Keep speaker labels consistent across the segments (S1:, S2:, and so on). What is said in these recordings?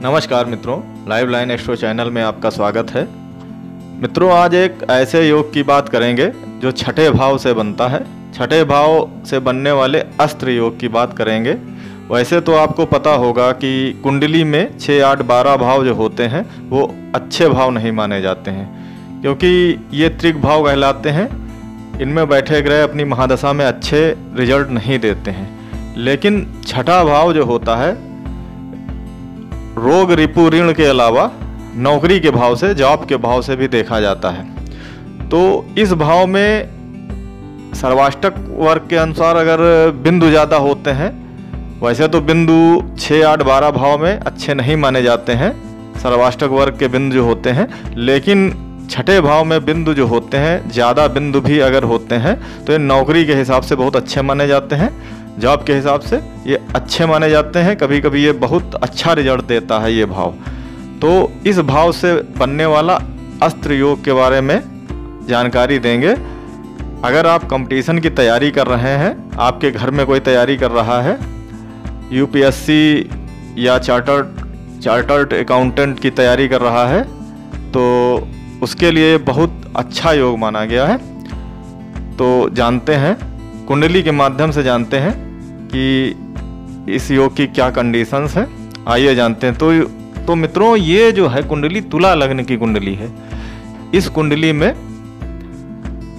S1: नमस्कार मित्रों, live line astro channel में आपका स्वागत है। मित्रों, आज एक ऐसे योग की बात करेंगे जो छठे भाव से बनता है। छठे भाव से बनने वाले अस्त्र योग की बात करेंगे। वैसे तो आपको पता होगा कि कुंडली में 6, 8, 12 भाव जो होते हैं वो अच्छे भाव नहीं माने जाते हैं, क्योंकि ये त्रिक भाव कहलाते हैं। इनमें बैठे ग्रह अपनी महादशा में अच्छे रिजल्ट नहीं देते हैं। लेकिन छठा भाव जो होता है, रोग रिपु ऋण के अलावा नौकरी के भाव से, जॉब के भाव से भी देखा जाता है। तो इस भाव में सर्वाष्टक वर्ग के अनुसार अगर बिंदु ज़्यादा होते हैं, वैसे तो बिंदु 6, 8, 12 भाव में अच्छे नहीं माने जाते हैं सर्वाष्टक वर्ग के बिंदु जो होते हैं, लेकिन छठे भाव में बिंदु जो होते हैं, ज़्यादा बिंदु भी अगर होते हैं तो ये नौकरी के हिसाब से बहुत अच्छे माने जाते हैं, जॉब के हिसाब से ये अच्छे माने जाते हैं। कभी कभी ये बहुत अच्छा रिजल्ट देता है ये भाव। तो इस भाव से बनने वाला अस्त्र योग के बारे में जानकारी देंगे। अगर आप कंपटीशन की तैयारी कर रहे हैं, आपके घर में कोई तैयारी कर रहा है, यूपीएससी या चार्टर्ड अकाउंटेंट की तैयारी कर रहा है, तो उसके लिए बहुत अच्छा योग माना गया है। तो जानते हैं, कुंडली के माध्यम से जानते हैं कि इस योग की क्या कंडीशंस हैं। आइए जानते हैं। तो मित्रों, ये जो है कुंडली तुला लग्न की कुंडली है। इस कुंडली में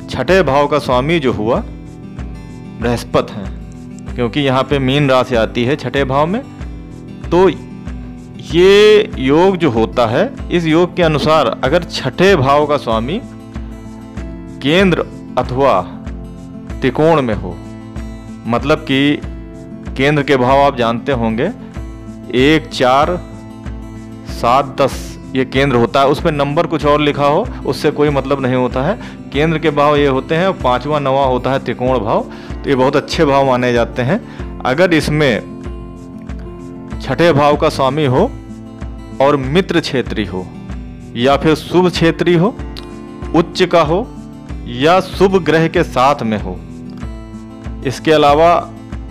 S1: छठे भाव का स्वामी जो हुआ बृहस्पति है, क्योंकि यहाँ पे मीन राशि आती है छठे भाव में। तो ये योग जो होता है, इस योग के अनुसार अगर छठे भाव का स्वामी केंद्र अथवा त्रिकोण में हो, मतलब कि केंद्र के भाव आप जानते होंगे 1, 4, 7, 10 ये केंद्र होता है। उसमें नंबर कुछ और लिखा हो उससे कोई मतलब नहीं होता है। केंद्र के भाव ये होते हैं। 5वां 9वां होता है त्रिकोण भाव। तो ये बहुत अच्छे भाव माने जाते हैं। अगर इसमें छठे भाव का स्वामी हो और मित्र क्षेत्री हो, या फिर शुभ क्षेत्री हो, उच्च का हो, या शुभ ग्रह के साथ में हो, इसके अलावा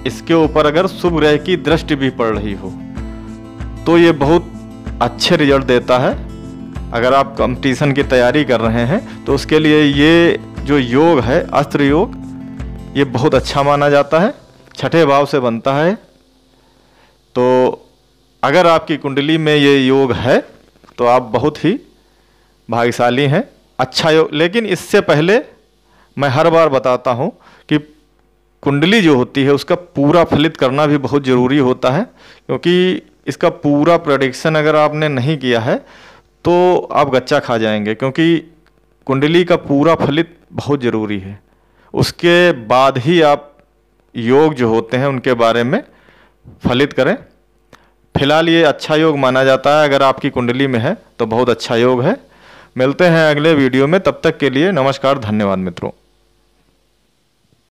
S1: इसके ऊपर अगर शुभ ग्रह की दृष्टि भी पड़ रही हो, तो ये बहुत अच्छे रिजल्ट देता है। अगर आप कंपटीशन की तैयारी कर रहे हैं तो उसके लिए ये जो योग है, अस्त्र योग, ये बहुत अच्छा माना जाता है। छठे भाव से बनता है। तो अगर आपकी कुंडली में ये योग है तो आप बहुत ही भाग्यशाली हैं। अच्छा योग। लेकिन इससे पहले मैं हर बार बताता हूँ कि कुंडली जो होती है उसका पूरा फलित करना भी बहुत ज़रूरी होता है, क्योंकि इसका पूरा प्रेडिक्शन अगर आपने नहीं किया है तो आप गच्चा खा जाएंगे, क्योंकि कुंडली का पूरा फलित बहुत ज़रूरी है। उसके बाद ही आप योग जो होते हैं उनके बारे में फलित करें। फिलहाल ये अच्छा योग माना जाता है। अगर आपकी कुंडली में है तो बहुत अच्छा योग है। मिलते हैं अगले वीडियो में। तब तक के लिए नमस्कार, धन्यवाद मित्रों।